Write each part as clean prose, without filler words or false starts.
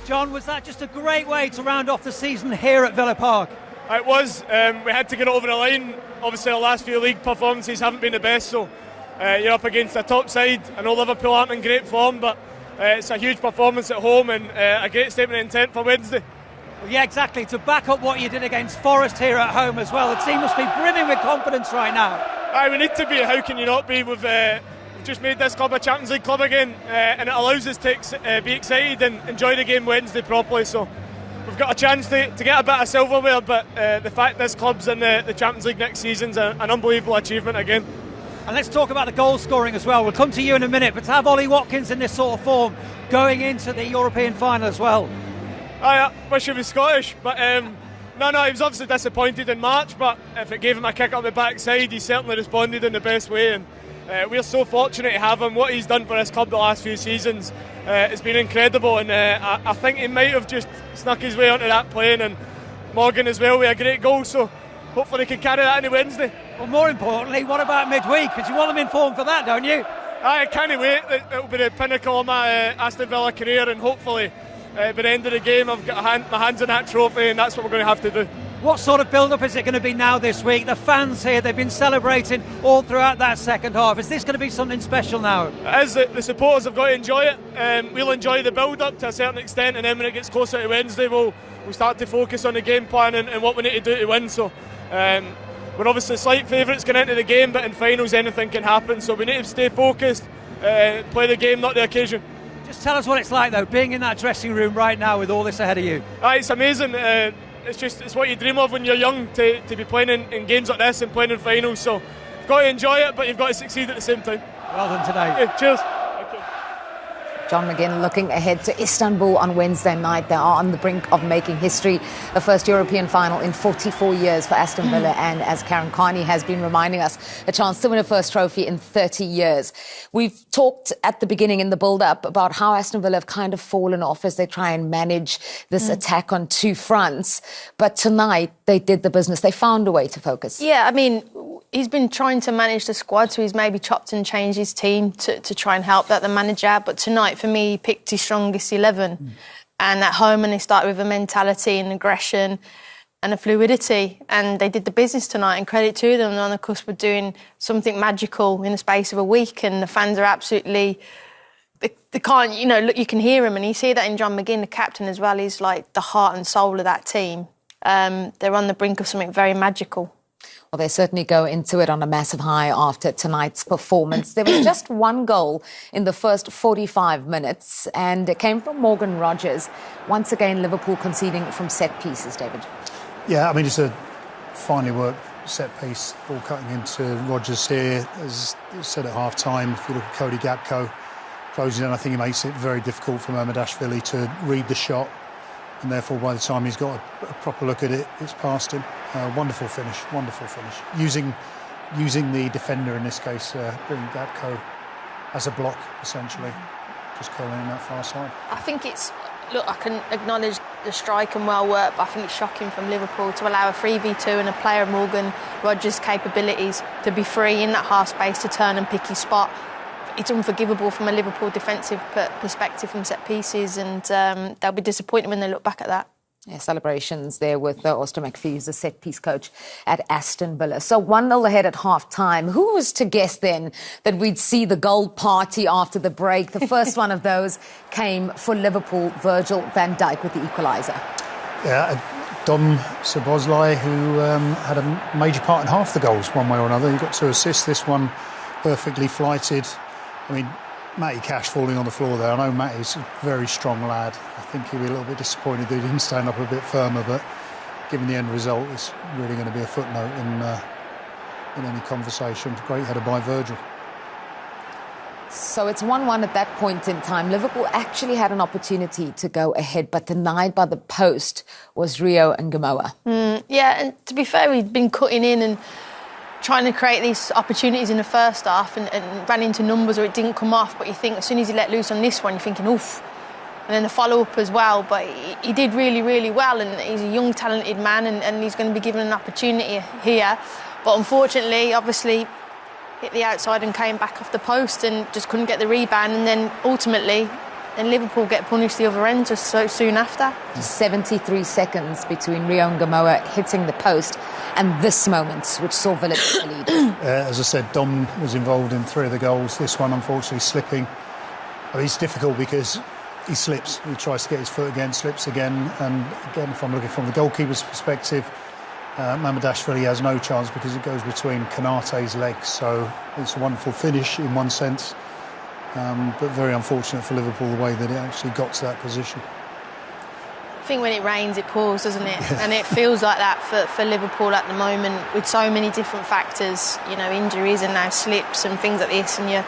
John, was that just a great way to round off the season here at Villa Park? It was. We had to get it over the line. Obviously, our last few league performances haven't been the best, so you're up against a top side. I know Liverpool aren't in great form, but it's a huge performance at home and a great statement of intent for Wednesday. Well, yeah, exactly. To back up what you did against Forest here at home as well, the team must be brimming with confidence right now. We need to be. How can you not be? We've just made this club a Champions League club again, and it allows us to be excited and enjoy the game Wednesday properly. So we've got a chance to get a bit of silverware, but the fact this club's in the Champions League next season's an unbelievable achievement again. And let's talk about the goal scoring as well. We'll come to you in a minute, but to have Ollie Watkins in this sort of form going into the European final as well. I wish he was Scottish, but no, he was obviously disappointed in March, but if it gave him a kick up the backside, he certainly responded in the best way, and we're so fortunate to have him. What he's done for this club the last few seasons has been incredible, and I think he might have just snuck his way onto that plane, and Morgan as well with a great goal, so hopefully he can carry that into Wednesday. Well, more importantly, what about midweek? Because you want them in form for that, don't you? I can't wait. It'll be the pinnacle of my Astonvilla career, and hopefully by the end of the game I've got my hands on that trophy, and that's what we're going to have to do. What sort of build-up is it going to be now this week? The fans here, they've been celebrating all throughout that second half. Is this going to be something special now? It is. The supporters have got to enjoy it. We'll enjoy the build-up to a certain extent, and then when it gets closer to Wednesday we'll start to focus on the game plan and what we need to do to win. So we're obviously slight favourites going into the game, but in finals anything can happen, so we need to stay focused, play the game, not the occasion. Just tell us what it's like though, being in that dressing room right now with all this ahead of you. It's amazing. It's what you dream of when you're young, to be playing in games like this and playing in finals, so you've got to enjoy it, but you've got to succeed at the same time. Well done today. Yeah, cheers. John McGinn looking ahead to Istanbul on Wednesday night. They are on the brink of making history, the first European final in 44 years for Aston Villa, and as Karen Carney has been reminding us, a chance to win a first trophy in 30 years. We've talked at the beginning in the build-up about how Aston Villa have kind of fallen off as they try and manage this attack on two fronts, but tonight they did the business. They found a way to focus. Yeah, I mean, he's been trying to manage the squad, so he's maybe chopped and changed his team to try and help that the manager. But tonight, for me, he picked his strongest 11. And at home, and they started with a mentality and aggression and a fluidity. And they did the business tonight, and credit to them. And on the cusp of doing something magical in the space of a week. And the fans are absolutely... They can't, look, you can hear him. And you see that in John McGinn, the captain as well. He's like the heart and soul of that team. They're on the brink of something very magical. Well, they certainly go into it on a massive high after tonight's performance. There was just one goal in the first 45 minutes, and it came from Morgan Rogers. Once again, Liverpool conceding from set pieces, David. Yeah, I mean, it's a finely worked set piece, ball cutting into Rogers here. As said at half-time, if you look at Cody Gakpo closing in, I think he makes it very difficult for Mamardashvili to read the shot. And therefore, by the time he's got a proper look at it, it's past him. Wonderful finish, wonderful finish. Using the defender in this case, bringing Gakpo as a block, essentially, just curling in that far side. I think it's... Look, I can acknowledge the strike and well work, but I think it's shocking from Liverpool to allow a 3v2 and a player of Morgan Rogers' capabilities to be free in that half space to turn and pick his spot. It's unforgivable from a Liverpool defensive perspective from set pieces, and they'll be disappointed when they look back at that. Yeah, celebrations there with Austin McPhee, the set-piece coach at Aston Villa. So 1-0 ahead at half-time. Who was to guess then that we'd see the goal party after the break? The first one of those came for Liverpool, Virgil van Dijk with the equaliser. Yeah, Dom Szoboszlai, who had a major part in half the goals, one way or another. He got 2 assists, this one perfectly flighted. I mean, Matty Cash falling on the floor there. I know Matty's a very strong lad. I think he'll be a little bit disappointed that he didn't stand up a bit firmer, but given the end result, it's really going to be a footnote in any conversation. Great header by Virgil. So it's 1-1 at that point in time. Liverpool actually had an opportunity to go ahead, but denied by the post was Rio and Gamoa. Yeah, and to be fair, he'd been cutting in and trying to create these opportunities in the first half and ran into numbers or it didn't come off, but you think as soon as he let loose on this one, you're thinking, oof. And then the follow-up as well, but he did really, really well, and he's a young, talented man, and he's going to be given an opportunity here. But unfortunately, obviously, hit the outside and came back off the post and just couldn't get the rebound, and then ultimately then Liverpool get punished the other end just so soon after. 73 seconds between Rio and Gamoa hitting the post and this moment, which saw Villa take the lead. As I said, Dom was involved in 3 of the goals. This one, unfortunately, slipping. It's difficult because he slips. He tries to get his foot again, slips again. And again, if I'm looking from the goalkeeper's perspective, Mamardashvili has no chance because it goes between Konate's legs. So it's a wonderful finish in one sense, but very unfortunate for Liverpool the way that it actually got to that position. I think when it rains, it pours, doesn't it? Yeah. And it feels like that for Liverpool at the moment, with so many different factors, injuries and now slips and things like this. And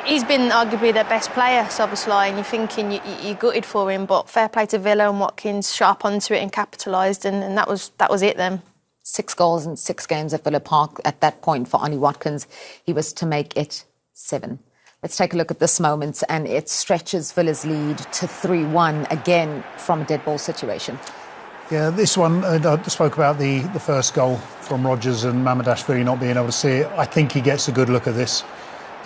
he's been arguably their best player, Szoboszlai, and you're thinking you're gutted for him. But fair play to Villa, and Watkins sharp onto it and capitalised, and that was it then. 6 goals in 6 games at Villa Park at that point for Ollie Watkins. He was to make it 7. Let's take a look at this moment, and it stretches Villa's lead to 3-1 again from a dead ball situation. Yeah, this one, I spoke about the first goal from Rodgers and Mamardashvili not being able to see it. I think he gets a good look at this.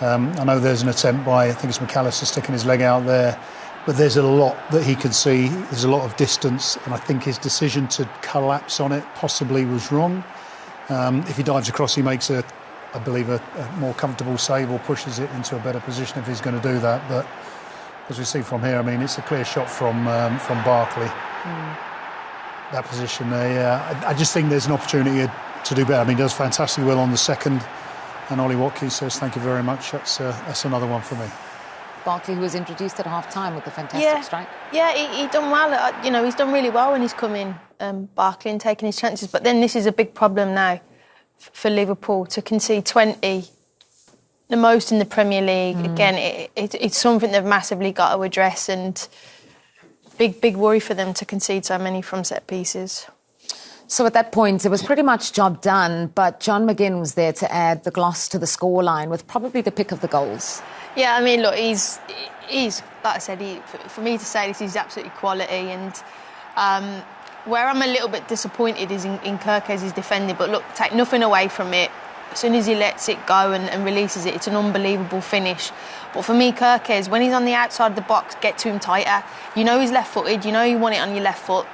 I know there's an attempt by, I think it's McAllister sticking his leg out there, but there's a lot that he could see. There's a lot of distance, and I think his decision to collapse on it possibly was wrong. If he dives across, he makes I believe a more comfortable save or pushes it into a better position if he's going to do that. But as we see from here, I mean, it's a clear shot from Barkley. That position there, I just think there's an opportunity to do better. I mean, he does fantastically well on the second, and Ollie Watkins says thank you very much. That's another one for me. Barkley, who was introduced at half-time with a fantastic strike. Yeah, he done well. He's done really well when he's come in, Barkley, and taking his chances. But then this is a big problem now for Liverpool, to concede 20, the most in the Premier League. Again, it's something they've massively got to address, and big worry for them to concede so many from set pieces. So at that point, it was pretty much job done, but John McGinn was there to add the gloss to the scoreline with probably the pick of the goals. Yeah, I mean, look, he's like I said, for me to say this, he's absolutely quality, and where I'm a little bit disappointed is in Kerkez's defending. But look, take nothing away from it. As soon as he lets it go and releases it, it's an unbelievable finish. But for me, Kerkez, when he's on the outside of the box, get to him tighter. You know he's left-footed. You know you want it on your left foot.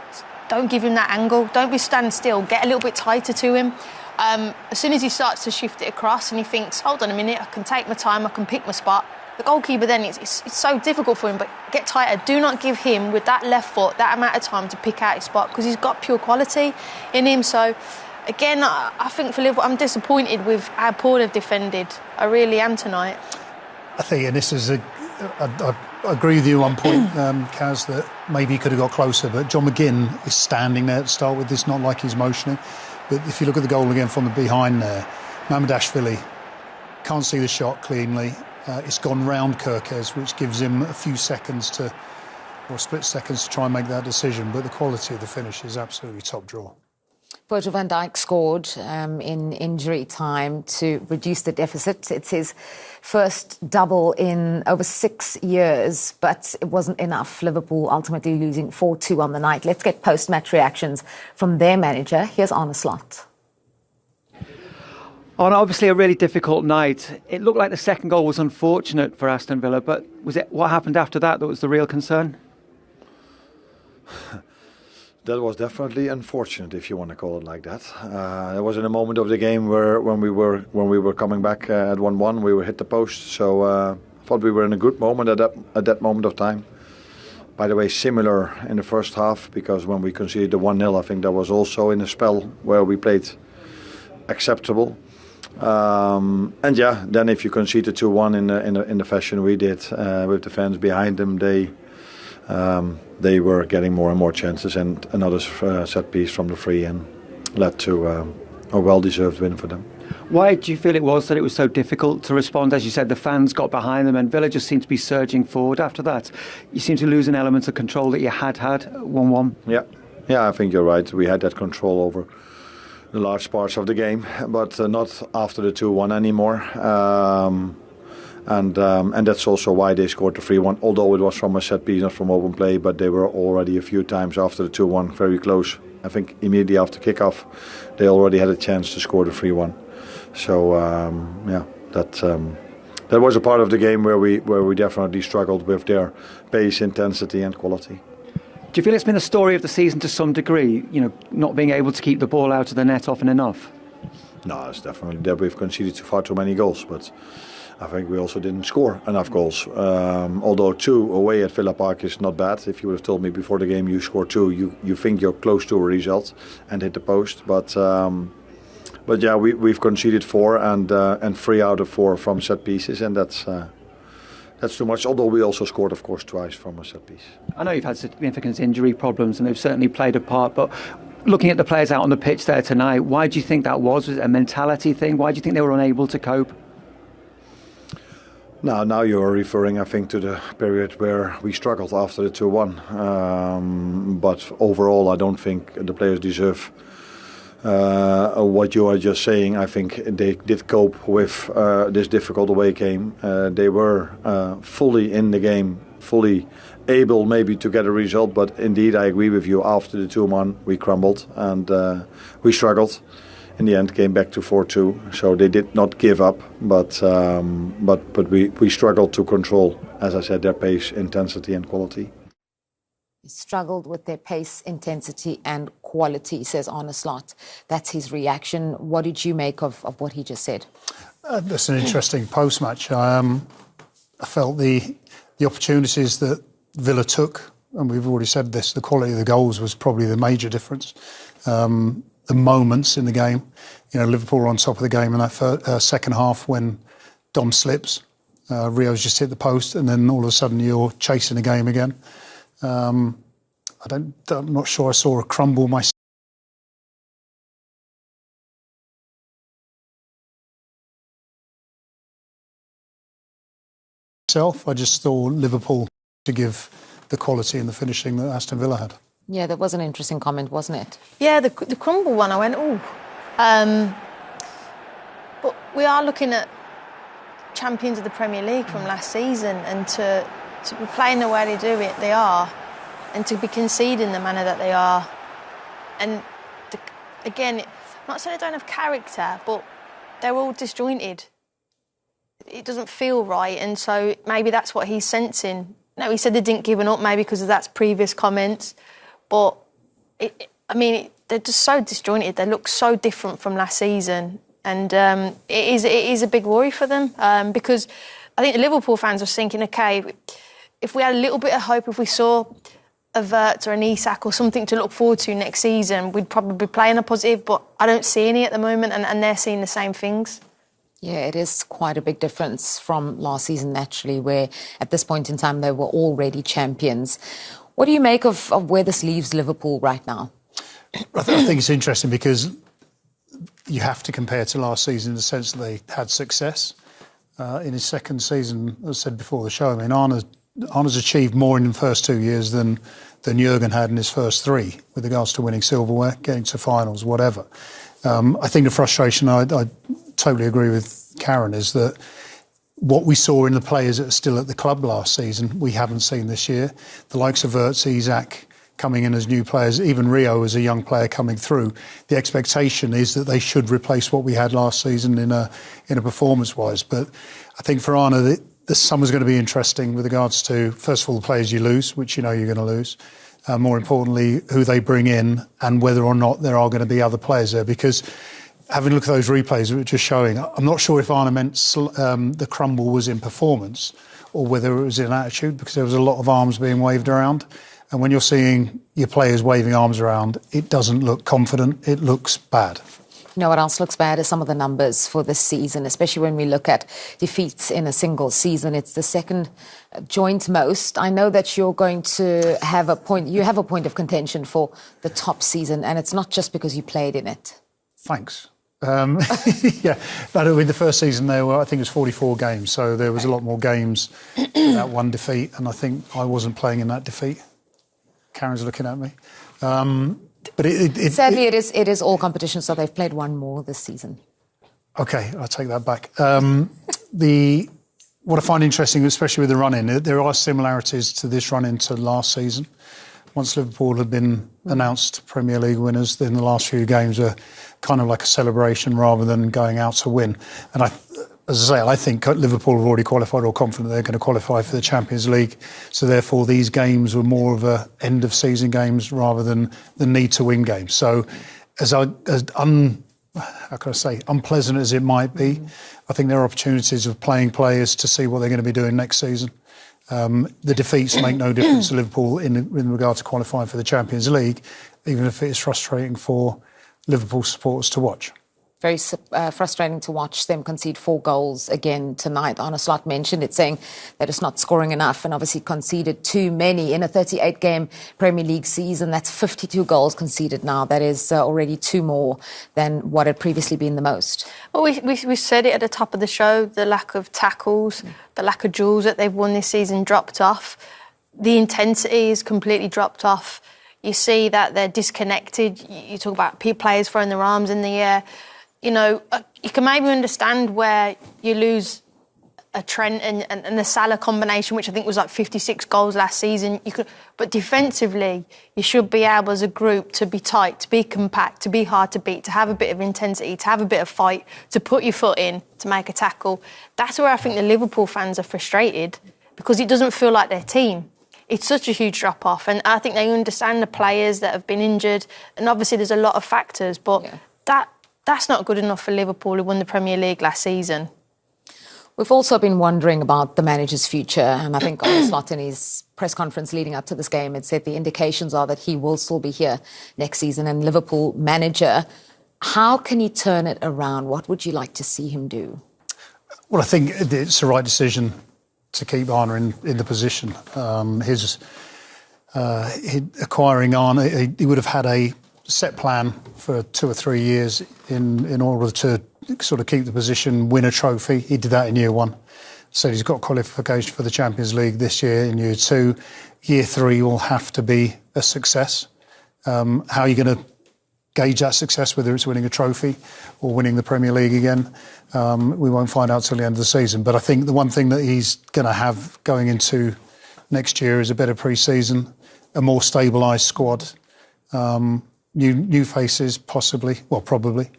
Don't give him that angle. Don't be standing still. Get a little bit tighter to him. As soon as he starts to shift it across and he thinks, hold on a minute, I can take my time, I can pick my spot. The goalkeeper then, it's so difficult for him, but get tighter. Do not give him, with that left foot, that amount of time to pick out his spot, because he's got pure quality in him. So, again, I think for Liverpool, I'm disappointed with how poor they've defended. I really am tonight. I think, and this is I agree with you on point, Kaz, that maybe he could have got closer, but John McGinn is standing there to start with. It's not like he's motioning. But if you look at the goal again from the behind there, Mamardashvili can't see the shot cleanly. It's gone round Kerkez, which gives him a few seconds or split seconds to try and make that decision. But the quality of the finish is absolutely top draw. Virgil van Dijk scored in injury time to reduce the deficit. It's his first double in over 6 years, but it wasn't enough. Liverpool ultimately losing 4-2 on the night. Let's get post-match reactions from their manager. Here's Arne Slot. On obviously a really difficult night. It looked like the second goal was unfortunate for Aston Villa, but was it what happened after that was the real concern? That was definitely unfortunate, if you want to call it like that. It was in a moment of the game where when we were coming back at 1-1, we were hit the post. So I thought we were in a good moment at that moment of time. By the way, similar in the first half, because when we conceded the 1-0, I think that was also in a spell where we played acceptable. And yeah, then if you concede the 2-1 in the fashion we did with the fans behind them, they were getting more and more chances, and another set piece from the free and led to a well-deserved win for them. Why do you feel it was that it was so difficult to respond? As you said, the fans got behind them and Villa just seemed to be surging forward after that. You seem to lose an element of control that you had 1-1. Yeah, I think you're right. We had that control over the large parts of the game, but not after the 2-1 anymore. And that's also why they scored the 3-1, although it was from a set piece, not from open play, but they were already a few times after the 2-1 very close. I think immediately after kickoff, they already had a chance to score the 3-1. So, that was a part of the game where we definitely struggled with their pace, intensity, and quality. Do you feel it's been the story of the season to some degree? Not being able to keep the ball out of the net often enough. No, it's definitely that we've conceded far too many goals, but I think we also didn't score enough goals. Although 2 away at Villa Park is not bad. If you would have told me before the game you score 2, you think you're close to a result and hit the post. But yeah, we've conceded 4 and 3 out of 4 from set pieces, and that's too much. Although we also scored, of course, twice from a set piece. I know you've had significant injury problems, and they've certainly played a part. But looking at the players out on the pitch there tonight, why do you think that was? Was it a mentality thing? Why do you think they were unable to cope? Now you're referring, I think, to the period where we struggled after the 2-1. But overall, I don't think the players deserve what you are just saying. I think they did cope with this difficult away game. They were fully in the game, fully able maybe to get a result. But indeed, I agree with you. After the 2-1, we crumbled and we struggled. In the end, came back to 4-2. So they did not give up, but we struggled to control, as I said, their pace, intensity, and quality. Struggled with their pace, intensity and quality, says Arne Slot. That's his reaction. What did you make of what he just said? That's an interesting post-match. I felt the opportunities that Villa took, and we've already said this, the quality of the goals was probably the major difference. The moments in the game, Liverpool were on top of the game in that second half when Dom slips, Rio's just hit the post, and then all of a sudden you're chasing the game again. I'm not sure I saw a crumble myself. I just saw Liverpool to give the quality and the finishing that Aston Villa had. Yeah, that was an interesting comment, wasn't it? Yeah, the crumble one, I went, ooh. But we are looking at champions of the Premier League from last season, and to be playing the way they are, and to be conceding the manner that they are. And again, I'm not saying they don't have character, but they're all disjointed. It doesn't feel right, and so maybe that's what he's sensing. No, he said they didn't give up, maybe because of that's previous comments. But, they're just so disjointed. They look so different from last season. And it is a big worry for them because I think the Liverpool fans are thinking, OK, if we had a little bit of hope, if we saw a Wirtz or an Isak or something to look forward to next season, we'd probably be playing a positive. But I don't see any at the moment, and they're seeing the same things. Yeah, it is quite a big difference from last season, naturally, where at this point in time they were already champions. What do you make of where this leaves Liverpool right now? I think it's interesting because you have to compare to last season in the sense that they had success. In his second season, as I said before the show, Arne's achieved more in the first 2 years than Jurgen had in his first 3 with regards to winning silverware, getting to finals, whatever. I think the frustration, I totally agree with Karen, is that what we saw in the players that are still at the club last season, we haven't seen this year. The likes of Wirtz, Isak coming in as new players, even Rio as a young player coming through. The expectation is that they should replace what we had last season in a performance-wise. But I think for Arne, this summer's going to be interesting with regards to, first of all, the players you lose, which you know you're going to lose. More importantly, who they bring in and whether or not there are going to be other players there. Because having a look at those replays that were just showing, I'm not sure if Arne meant the crumble was in performance or whether it was in attitude, because there was a lot of arms being waved around. And when you're seeing your players waving arms around, it doesn't look confident, it looks bad. You know what else looks bad is some of the numbers for this season, especially when we look at defeats in a single season. It's the second joint most. I know that you're going to have a point, you have a point of contention for the top season, and it's not just because you played in it. Thanks. Yeah, but in the first season there were, I think it was 44 games, so there was a lot more games in that one defeat, and I think I wasn't playing in that defeat. Karen's looking at me. But sadly, it is all competition, so they've played one more this season. OK, I'll take that back. What I find interesting, especially with the run-in, there are similarities to this run-in to last season. Once Liverpool had been announced Premier League winners, then the last few games were kind of like a celebration rather than going out to win. And as I say, I think Liverpool have already qualified, or confident they're going to qualify for the Champions League. So therefore, these games were more of a end-of-season games rather than the need-to-win games. So unpleasant as it might be, I think there are opportunities of playing players to see what they're going to be doing next season. The defeats make no difference to Liverpool in regard to qualifying for the Champions League, even if it is frustrating for Liverpool supporters to watch. Very frustrating to watch them concede 4 goals again tonight. Arne Slot mentioned it, saying that it's not scoring enough, and obviously conceded too many. In a 38-game Premier League season, that's 52 goals conceded now. That is already 2 more than what had previously been the most. Well, we said it at the top of the show, the lack of tackles, the lack of duels that they've won this season dropped off. The intensity is completely dropped off. You see that they're disconnected. You talk about players throwing their arms in the air. You know, you can maybe understand where you lose a Trent and the Salah combination, which I think was like 56 goals last season. But defensively, you should be able as a group to be tight, to be compact, to be hard to beat, to have a bit of intensity, to have a bit of fight, to put your foot in, to make a tackle. That's where I think the Liverpool fans are frustrated, because it doesn't feel like their team. It's such a huge drop-off, and I think they understand the players that have been injured, and obviously there's a lot of factors, but that's not good enough for Liverpool, who won the Premier League last season. We've also been wondering about the manager's future, and I think Arne Slot in his press conference leading up to this game had said the indications are that he will still be here next season, and Liverpool manager. How can he turn it around? What would you like to see him do? Well, I think it's the right decision to keep Arne in the position. Acquiring Arne, he would have had a set plan for 2 or 3 years in order to sort of keep the position, win a trophy. He did that in year 1. So he's got qualification for the Champions League this year in year 2. Year 3 will have to be a success. How are you going to gauge that success, whether it's winning a trophy or winning the Premier League again? We won't find out till the end of the season. But I think the one thing that he's going to have going into next year is a better pre-season, a more stabilised squad, new faces, possibly, well, probably.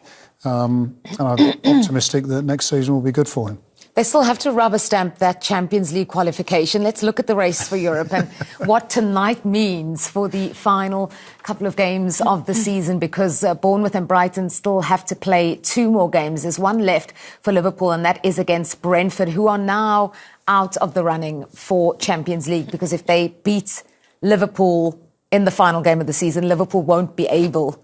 And I'm optimistic that next season will be good for him. They still have to rubber stamp that Champions League qualification. Let's look at the race for Europe and what tonight means for the final couple of games of the season, because Bournemouth and Brighton still have to play 2 more games. There's one left for Liverpool, and that is against Brentford, who are now out of the running for Champions League, because if they beat Liverpool in the final game of the season, Liverpool won't be able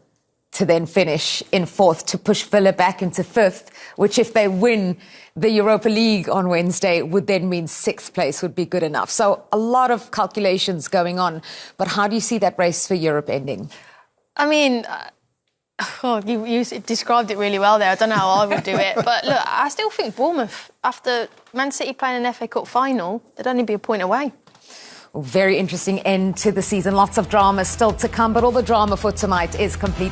to then finish in 4th, to push Villa back into 5th, which if they win the Europa League on Wednesday would then mean 6th place would be good enough. So a lot of calculations going on. But how do you see that race for Europe ending? I mean, you described it really well there. I don't know how I would do it. But look, I still think Bournemouth, after Man City playing an FA Cup final, they'd only be a point away. Very interesting end to the season. Lots of drama still to come, but all the drama for tonight is complete.